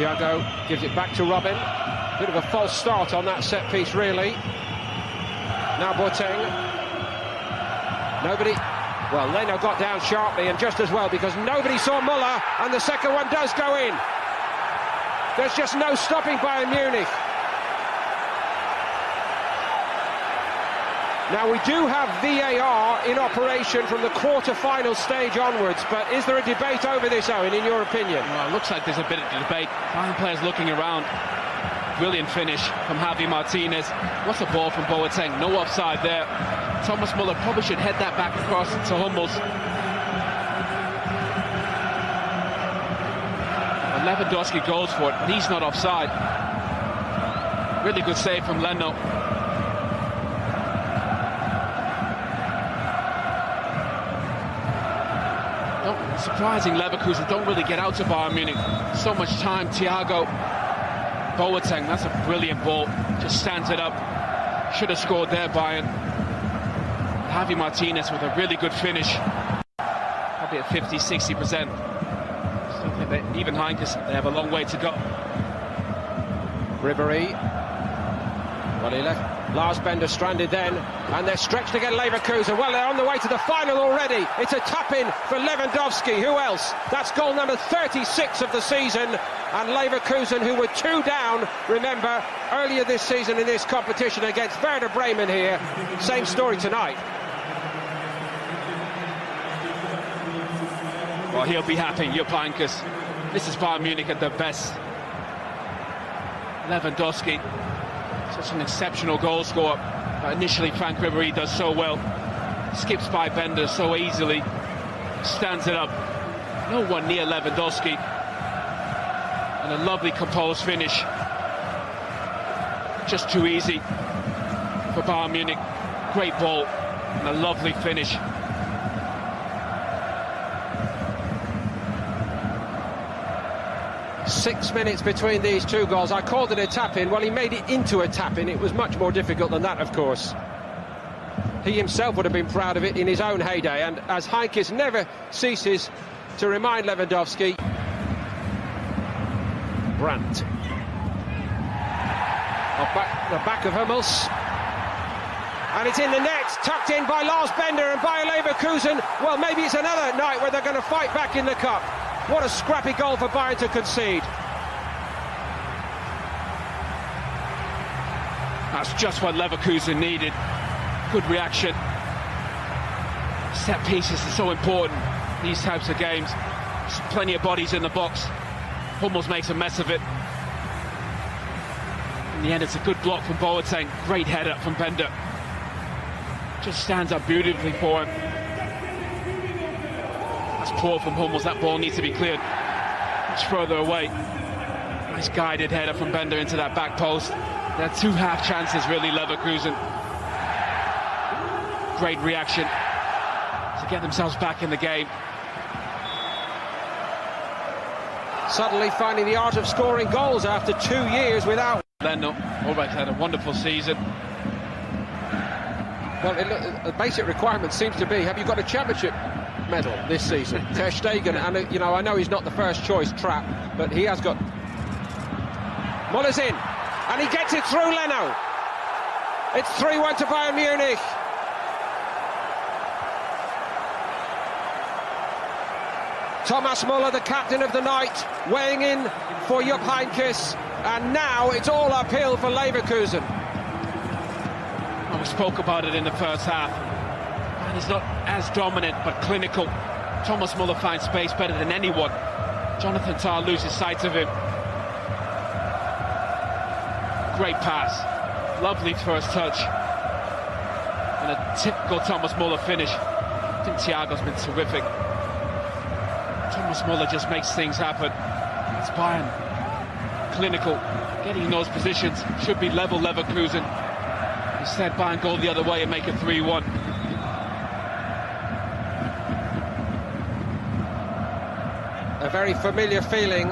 Thiago gives it back to Robin. Bit of a false start on that set piece, really. Now Boateng. Nobody. Well, Leno got down sharply, and just as well, because nobody saw Muller, and the second one does go in. There's just no stopping Bayern Munich. Now, we do have VAR in operation from the quarter-final stage onwards, but is there a debate over this, Owen, in your opinion? Well, it looks like there's a bit of debate. Bayern players looking around. Brilliant finish from Javi Martinez. What's a ball from Boateng? No offside there. Thomas Muller probably should head that back across to Hummels. And Lewandowski goes for it, and he's not offside. Really good save from Leno. Surprising, Leverkusen don't really get out to Bayern Munich. So much time. Thiago, Boateng, that's a brilliant ball. Just stands it up. Should have scored there, Bayern. Javi Martinez with a really good finish. Probably at 50-60%. Still think that even Heinkes, they have a long way to go. Ribéry. Well, he left Lars Bender stranded then, and they're stretched again, Leverkusen. Well, they're on the way to the final already. It's a tap-in for Lewandowski. Who else? That's goal number 36 of the season. And Leverkusen, who were 2 down, remember, earlier this season in this competition against Werder Bremen here. Same story tonight. Well, he'll be happy, Jupp Heynckes. This is Bayern Munich at their best. Lewandowski, such an exceptional goal scorer. Initially, Frank Ribéry does so well. Skips by Bender so easily. Stands it up. No one near Lewandowski. And a lovely composed finish. Just too easy for Bayern Munich. Great ball and a lovely finish. Six minutes between these two goals. I called it a tap-in. Well, he made it into a tap-in. It was much more difficult than that, of course. He himself would have been proud of it in his own heyday, and as Heinkes never ceases to remind Lewandowski. Brandt. The back of Hummels. And it's in the net, tucked in by Lars Bender and by Leverkusen. Well, maybe it's another night where they're going to fight back in the cup. What a scrappy goal for Bayern to concede. That's just what Leverkusen needed. Good reaction. Set pieces are so important in these types of games. There's plenty of bodies in the box. Hummels makes a mess of it. In the end, it's a good block from Boateng. Great header from Bender. Just stands up beautifully for him. That's poor from Hummels. That ball needs to be cleared much further away. Nice guided header from Bender into that back post. They had 2 half chances, really, Leverkusen. Great reaction to get themselves back in the game. Suddenly finding the art of scoring goals after 2 years without. Leno, Ulreich had a wonderful season. Well, the basic requirement seems to be, have you got a championship medal this season? Ter Stegen, and you know, I know he's not the first choice, Trapp, but he has got. Muller's in, and he gets it through Leno. It's 3-1 to Bayern Munich. Thomas Muller, the captain of the night, weighing in for Jupp Heynckes, and now it's all uphill for Leverkusen. Well, we spoke about it in the first half. And he's not as dominant, but clinical. Thomas Muller finds space better than anyone. Jonathan Thao loses sight of him. Great pass. Lovely first touch. And a typical Thomas Muller finish. I think Thiago's been terrific. Thomas Muller just makes things happen. It's Bayern. Clinical. Getting in those positions. Should be level Leverkusen. Instead, Bayern go the other way and make it 3-1. A very familiar feeling.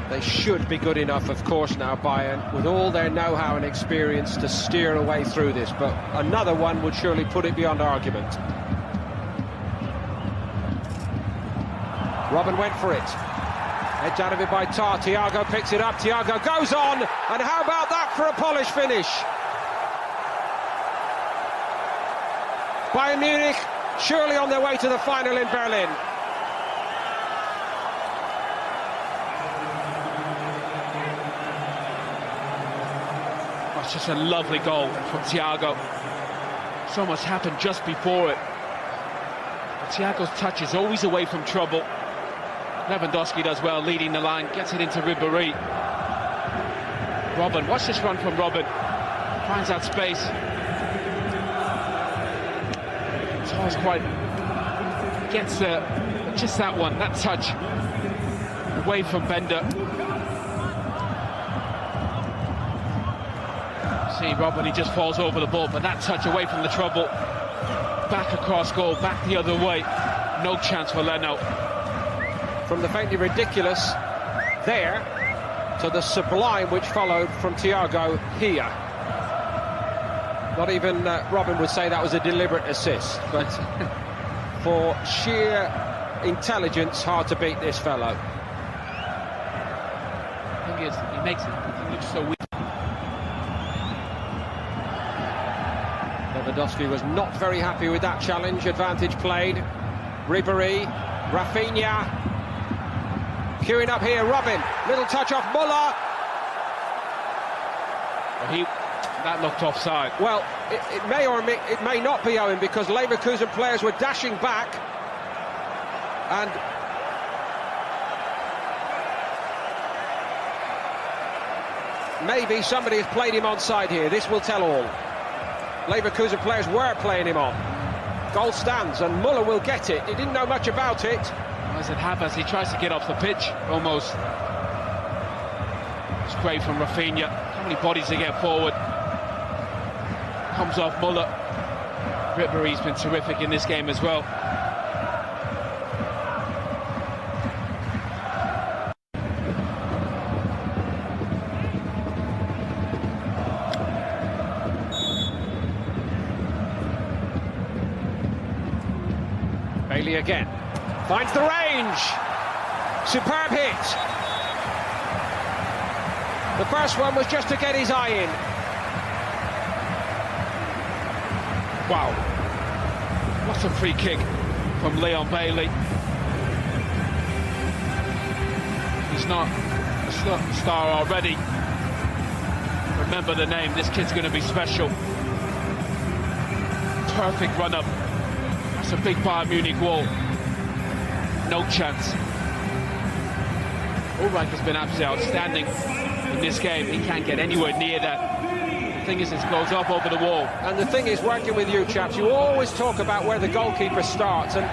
They should be good enough, of course, now, Bayern, with all their know-how and experience to steer a way through this, but another one would surely put it beyond argument. Robin went for it. Edged out of it by thao. Thiago picks it up. Thiago goes on, and how about that for a polished finish? Bayern Munich surely on their way to the final in Berlin. It's just a lovely goal from Thiago. So much happened just before it. But Thiago's touch is always away from trouble. Lewandowski does well, leading the line, gets it into Ribéry. Robin, watch this run from Robin. Finds out space. Thao's quite... gets just that one, that touch. Away from Bender. See Robin, he just falls over the ball, but that touch away from the trouble. Back across goal, back the other way. No chance for Leno. From the faintly ridiculous there to the sublime which followed from Thiago here. Not even Robin would say that was a deliberate assist, but for sheer intelligence, hard to beat this fellow. The thing is, he makes it, he looks so weak. Lewandowski was not very happy with that challenge. Advantage played. Ribéry, Rafinha. Queuing up here, Robin. Little touch off Muller. Well, that looked offside. Well, it may or it may not be, Owen, because Leverkusen players were dashing back. And maybe somebody has played him onside here. This will tell all. Leverkusen players were playing him on. Goal stands, and Muller will get it. He didn't know much about it. As it happens, he tries to get off the pitch, almost. It's great from Rafinha. How many bodies they get forward. Comes off Muller. Ribéry's been terrific in this game as well. Bailey again. Finds the range. Superb hit. The first one was just to get his eye in. Wow. What a free kick from Leon Bailey. He's not a star already. Remember the name, this kid's going to be special. Perfect run-up. That's a big Bayern Munich wall. No chance. Ulreich has been absolutely outstanding in this game. He can't get anywhere near that. The thing is, it goes up over the wall. And the thing is, working with you chaps, you always talk about where the goalkeeper starts. And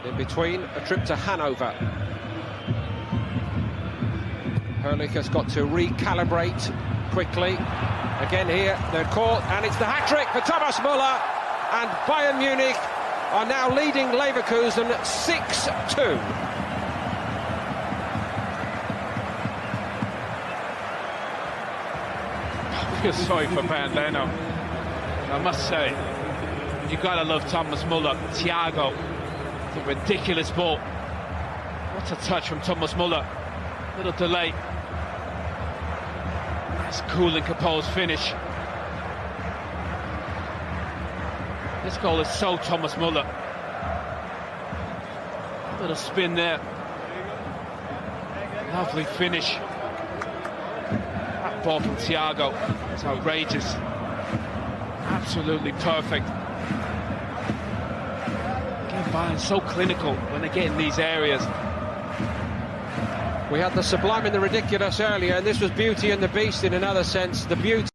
in between, a trip to Hanover. Herrlich has got to recalibrate quickly. Again here, they're caught, and it's the hat-trick for Thomas Muller. And Bayern Munich are now leading Leverkusen 6-2. I feel sorry for Bernd Leno. I must say, you gotta love Thomas Muller. Thiago, it's a ridiculous ball. What a touch from Thomas Muller. Little delay. Nice, cool and composed finish. This goal is so Thomas Muller. Little spin there. Lovely finish. That ball from Thiago is outrageous. Absolutely perfect. Again, Bayern so clinical when they get in these areas. We had the sublime and the ridiculous earlier, and this was Beauty and the Beast in another sense. The beauty